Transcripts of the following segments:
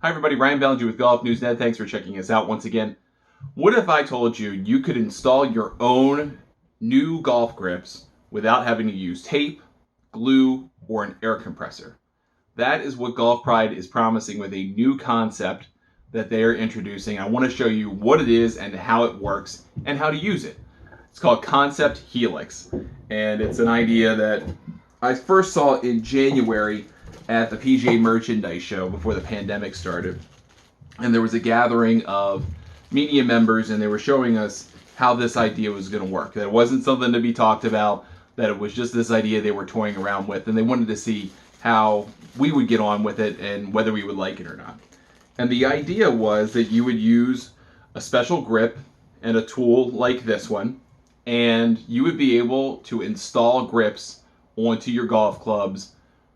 Hi everybody, Ryan Ballengee with Golf News Net. Thanks for checking us out once again. What if I told you you could install your own new golf grips without having to use tape, glue, or an air compressor? That is what Golf Pride is promising with a new concept that they are introducing. I want to show you what it is and how it works and how to use it. It's called Concept Helix, and it's an idea that I first saw in January at the PGA Merchandise Show before the pandemic started. And there was a gathering of media members, and they were showing us how this idea was going to work. That it wasn't something to be talked about, that it was just this idea they were toying around with, and they wanted to see how we would get on with it and whether we would like it or not. And the idea was that you would use a special grip and a tool like this one, and you would be able to install grips onto your golf clubs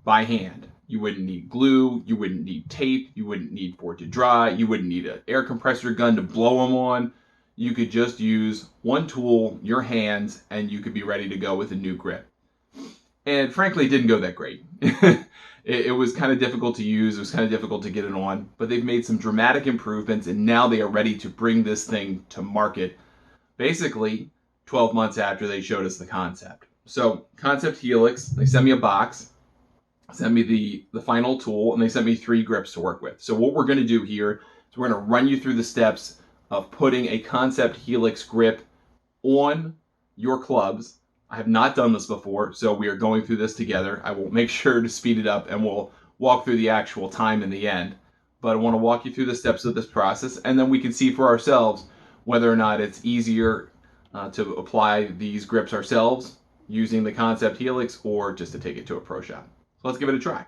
by hand. You wouldn't need glue, you wouldn't need tape, you wouldn't need for it to dry, you wouldn't need an air compressor gun to blow them on. You could just use one tool, your hands, and you could be ready to go with a new grip. And frankly, it didn't go that great. It was kind of difficult to use, it was kind of difficult to get it on, but they've made some dramatic improvements, and now they are ready to bring this thing to market, basically 12 months after they showed us the concept. So, Concept Helix, they sent me a box, sent me the final tool, and they sent me 3 grips to work with. So what we're going to do here is we're going to run you through the steps of putting a Concept Helix grip on your clubs. I have not done this before, so we are going through this together. I will make sure to speed it up, and we'll walk through the actual time in the end. But I want to walk you through the steps of this process, and then we can see for ourselves whether or not it's easier to apply these grips ourselves using the Concept Helix or just to take it to a pro shop. So let's give it a try.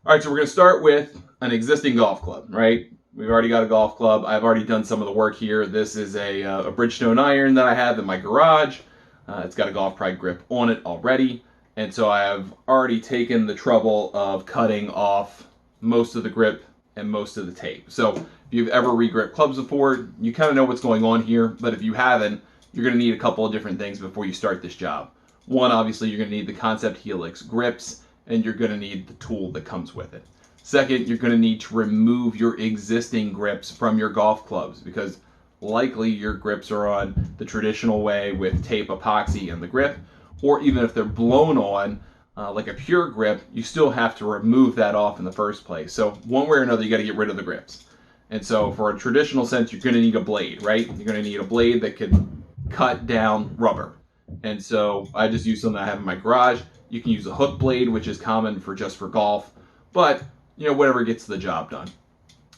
All right, so we're going to start with an existing golf club, right? We've already got a golf club. I've already done some of the work here. This is a Bridgestone iron that I have in my garage. It's got a Golf Pride grip on it already. And so I have already taken the trouble of cutting off most of the grip and most of the tape. So if you've ever regripped clubs before, you kind of know what's going on here. But if you haven't, you're going to need a couple of different things before you start this job. One, obviously, you're going to need the Concept Helix grips, and you're going to need the tool that comes with it. Second, you're going to need to remove your existing grips from your golf clubs because likely your grips are on the traditional way with tape, epoxy, and the grip, or even if they're blown on like a pure grip, you still have to remove that off in the first place. So one way or another, you got to get rid of the grips. And so for a traditional sense, you're going to need a blade, right? You're going to need a blade that can cut down rubber. And so I just use something I have in my garage. You can use a hook blade, which is common for just for golf, but whatever gets the job done.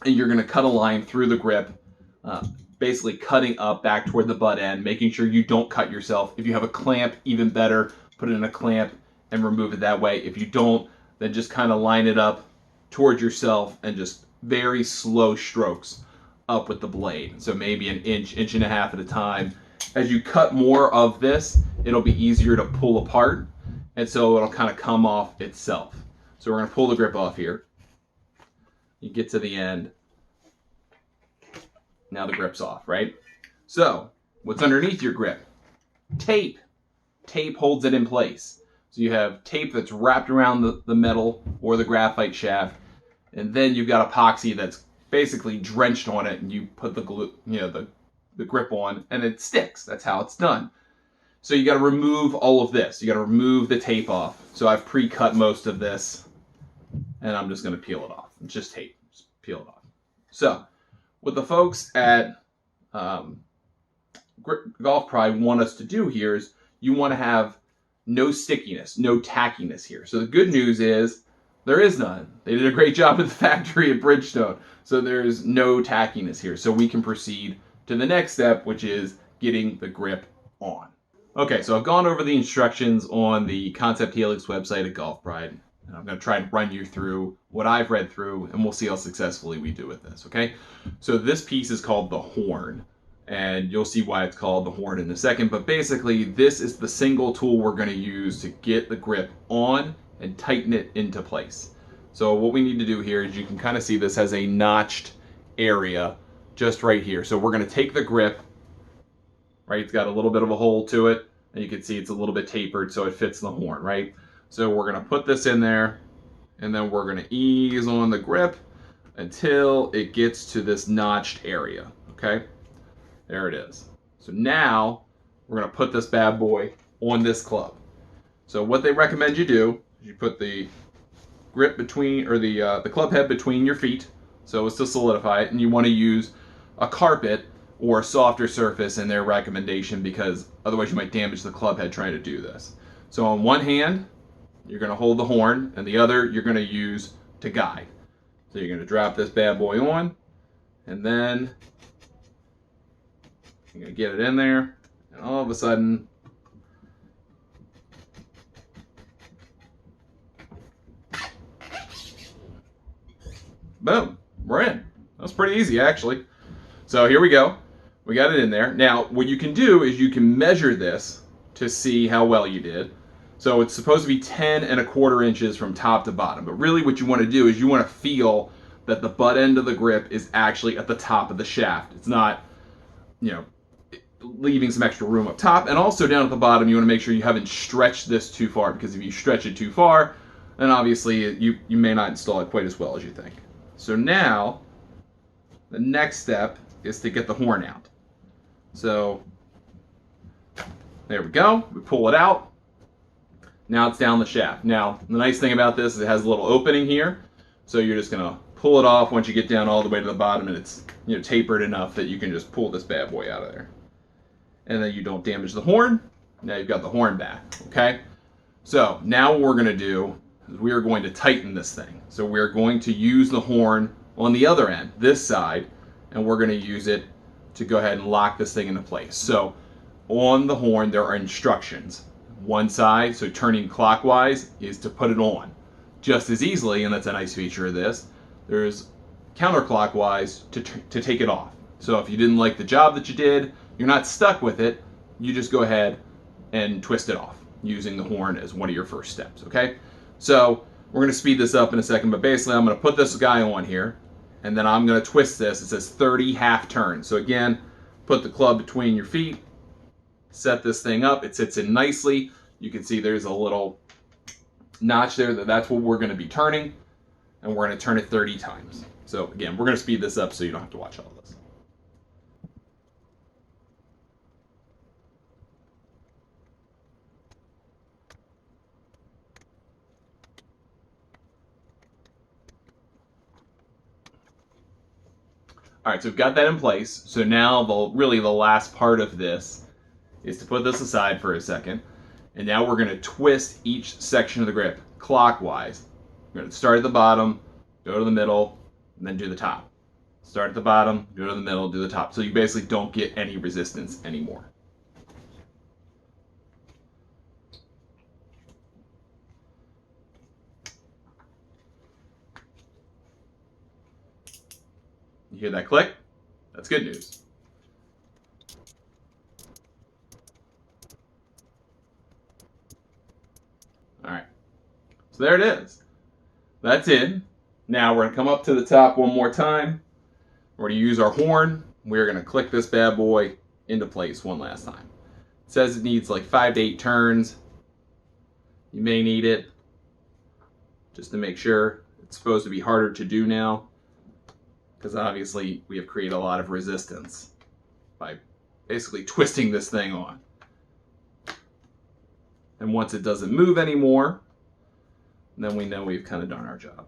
And you're going to cut a line through the grip, basically cutting up back toward the butt end, making sure you don't cut yourself. If you have a clamp, even better, put it in a clamp and remove it that way. If you don't, then just kind of line it up towards yourself and just very slow strokes up with the blade. So maybe an inch, inch and a half at a time. As you cut more of this, it'll be easier to pull apart. And so it'll kind of come off itself. So we're going to pull the grip off here. You get to the end. Now the grip's off, right? So what's underneath your grip? Tape. Tape holds it in place. So you have tape that's wrapped around the metal or the graphite shaft. And then you've got epoxy that's basically drenched on it. And you put the glue, the grip on, and it sticks. That's how it's done. So you got to remove all of this. You got to remove the tape off. So I've pre-cut most of this, and I'm just going to peel it off. It's just tape. Just peel it off. So what the folks at Golf Pride want us to do here is you want to have no stickiness, no tackiness here. So the good news is there is none. They did a great job at the factory at Bridgestone. So there's no tackiness here. So we can proceed to the next step, which is getting the grip on. Okay, so I've gone over the instructions on the Concept Helix website at Golf Pride. And I'm going to try and run you through what I've read through, and we'll see how successfully we do with this, okay? So this piece is called the horn, and you'll see why it's called the horn in a second. But basically, this is the single tool we're going to use to get the grip on and tighten it into place. So what we need to do here is you can kind of see this has a notched area just right here. So we're going to take the grip, right? It's got a little bit of a hole to it, and you can see it's a little bit tapered so it fits the horn, right? So we're going to put this in there, and then we're going to ease on the grip until it gets to this notched area, okay? There it is. So now we're gonna put this bad boy on this club. So what they recommend you do is you put the grip between, or the club head between your feet, so as to solidify it, and you want to use a carpet or a softer surface in their recommendation, because otherwise you might damage the club head trying to do this. So on one hand, you're going to hold the horn, and the other you're going to use to guide. So you're going to drop this bad boy on, and then you're going to get it in there, and all of a sudden, boom, we're in. That's pretty easy, actually. So here we go. We got it in there. Now, what you can do is you can measure this to see how well you did. So it's supposed to be 10¼ inches from top to bottom. But really what you want to do is you want to feel that the butt end of the grip is actually at the top of the shaft. It's not, you know, leaving some extra room up top. And also down at the bottom, you want to make sure you haven't stretched this too far, because if you stretch it too far, then obviously you may not install it quite as well as you think. So now, the next step is to get the horn out. So, there we go. We pull it out. Now it's down the shaft. Now, the nice thing about this is it has a little opening here. So you're just going to pull it off once you get down all the way to the bottom, and it's, you know, tapered enough that you can just pull this bad boy out of there. And then you don't damage the horn. Now you've got the horn back, okay? So, now what we're going to do is we are going to tighten this thing. So we're going to use the horn on the other end, this side, and we're going to use it to go ahead and lock this thing into place. So on the horn, there are instructions. One side, so turning clockwise, is to put it on. Just as easily, and that's a nice feature of this, there's counterclockwise to take it off. So if you didn't like the job that you did, you're not stuck with it, you just go ahead and twist it off using the horn as one of your first steps, okay? So we're going to speed this up in a second, but basically I'm going to put this guy on here, and then I'm going to twist this. It says 30 half turns. So again, put the club between your feet, set this thing up. It sits in nicely. You can see there's a little notch there. That's what we're going to be turning, and we're going to turn it 30 times. So again, we're going to speed this up so you don't have to watch all this. All right, so we've got that in place. So now really the last part of this is to put this aside for a second. And now we're going to twist each section of the grip clockwise. We're going to start at the bottom, go to the middle, and then do the top. Start at the bottom, go to the middle, do the top. So you basically don't get any resistance anymore. You hear that click? That's good news. All right, so there it is. That's in. Now we're gonna come up to the top one more time. We're gonna use our horn. We're gonna click this bad boy into place one last time. It says it needs like 5 to 8 turns. You may need it just to make sure. It's supposed to be harder to do now, because obviously we have created a lot of resistance by basically twisting this thing on. And once it doesn't move anymore, then we know we've kind of done our job.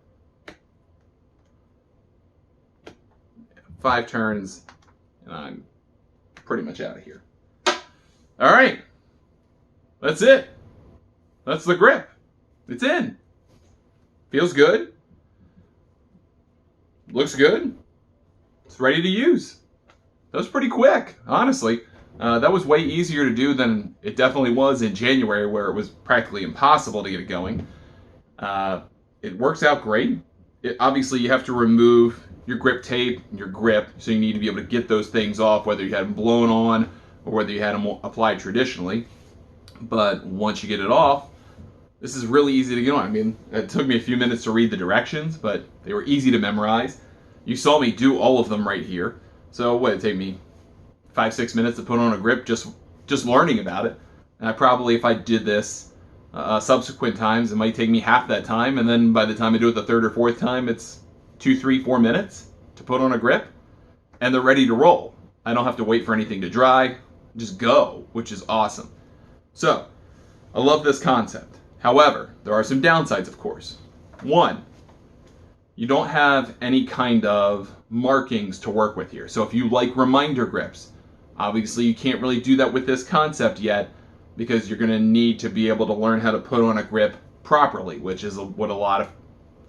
5 turns, and I'm pretty much out of here. All right, that's it. That's the grip. It's in. Feels good. Looks good. It's ready to use. That was pretty quick, honestly. That was way easier to do than it definitely was in January, where it was practically impossible to get it going. It works out great. Obviously, you have to remove your grip tape, your grip, so you need to be able to get those things off, whether you had them blown on or whether you had them applied traditionally. But once you get it off, this is really easy to get on. I mean, it took me a few minutes to read the directions, but they were easy to memorize. You saw me do all of them right here. So what, it'd take me 5-6 minutes to put on a grip just learning about it. And I probably, if I did this subsequent times, it might take me half that time. And then by the time I do it the 3rd or 4th time, it's 2, 3, 4 minutes to put on a grip, and they're ready to roll. I don't have to wait for anything to dry, just go, which is awesome. So, I love this concept. However, there are some downsides, of course. One, you don't have any kind of markings to work with here. So if you like reminder grips, obviously you can't really do that with this concept yet because you're going to need to be able to learn how to put on a grip properly, which is what a lot of,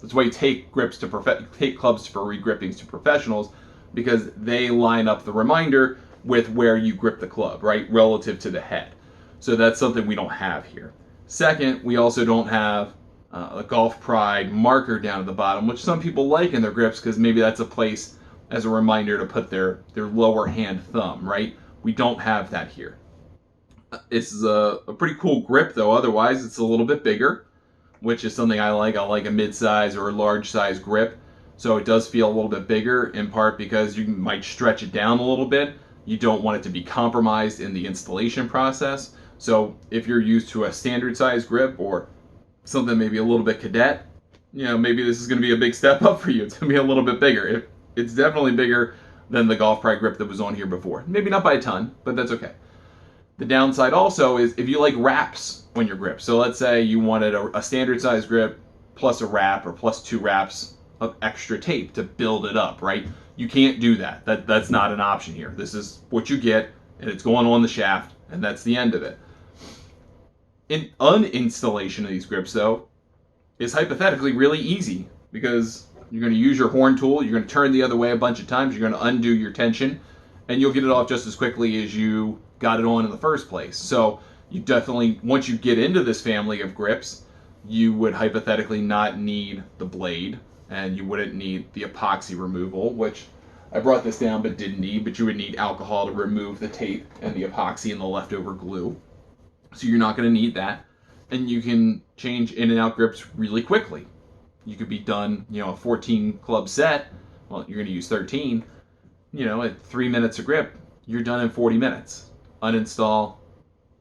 that's why you take grips to take clubs for regrippings to professionals, because they line up the reminder with where you grip the club, right, relative to the head. So that's something we don't have here. Second, we also don't have a Golf Pride marker down at the bottom, which some people like in their grips because maybe that's a place as a reminder to put their lower hand thumb, right? We don't have that here. This is a pretty cool grip though, otherwise it's a little bit bigger, which is something I like. I like a mid-size or a large size grip. So it does feel a little bit bigger, in part because you might stretch it down a little bit. You don't want it to be compromised in the installation process. So if you're used to a standard size grip or something maybe a little bit cadet, you know, maybe this is going to be a big step up for you. It's going to be a little bit bigger. It's definitely bigger than the Golf Pride grip that was on here before. Maybe not by a ton, but that's okay. The downside also is if you like wraps on your grip. So let's say you wanted a standard size grip plus a wrap or plus 2 wraps of extra tape to build it up, right? You can't do that. That's not an option here. This is what you get, and it's going on the shaft, and that's the end of it. In uninstallation of these grips, though, is hypothetically really easy because you're going to use your horn tool, you're going to turn the other way a bunch of times, you're going to undo your tension, and you'll get it off just as quickly as you got it on in the first place. So you definitely, once you get into this family of grips, you would hypothetically not need the blade, and you wouldn't need the epoxy removal, which I brought this down but didn't need, but you would need alcohol to remove the tape and the epoxy and the leftover glue. So you're not going to need that. And you can change in and out grips really quickly. You could be done, you know, a 14 club set. Well, you're going to use 13. You know, at 3 minutes a grip, you're done in 40 minutes. Uninstall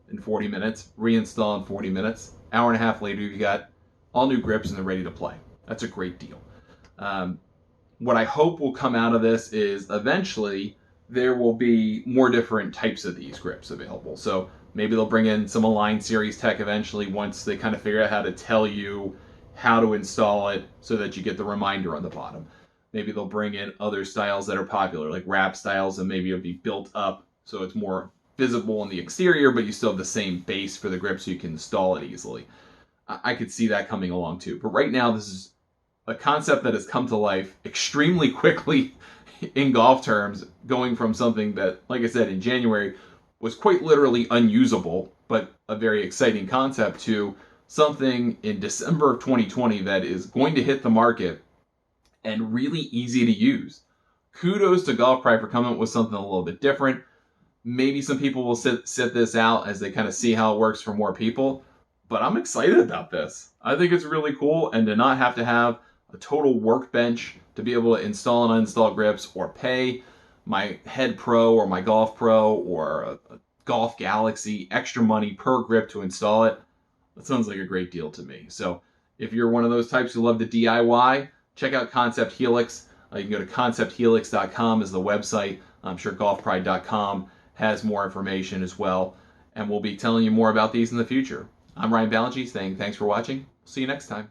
in 40 minutes, reinstall in 40 minutes. Hour and a half later, you got all new grips and they're ready to play. That's a great deal. What I hope will come out of this is eventually there will be more different types of these grips available. So maybe they'll bring in some Align Series tech eventually once they kind of figure out how to tell you how to install it so that you get the reminder on the bottom. Maybe they'll bring in other styles that are popular, like wrap styles, and maybe it'll be built up so it's more visible on the exterior, but you still have the same base for the grip so you can install it easily. I could see that coming along too. But right now, this is a concept that has come to life extremely quickly in golf terms, going from something that, like I said, in January was quite literally unusable, but a very exciting concept, to something in December of 2020 that is going to hit the market and really easy to use. Kudos to Golf Pride for coming up with something a little bit different. Maybe some people will sit this out as they kind of see how it works for more people, but I'm excited about this. I think it's really cool, and to not have to have a total workbench to be able to install and uninstall grips, or pay my Head Pro or my Golf Pro or a Golf Galaxy extra money per grip to install it. That sounds like a great deal to me. So if you're one of those types who love the DIY, check out Concept Helix. You can go to concepthelix.com is the website. I'm sure golfpride.com has more information as well. And we'll be telling you more about these in the future. I'm Ryan Ballengee saying thanks for watching. See you next time.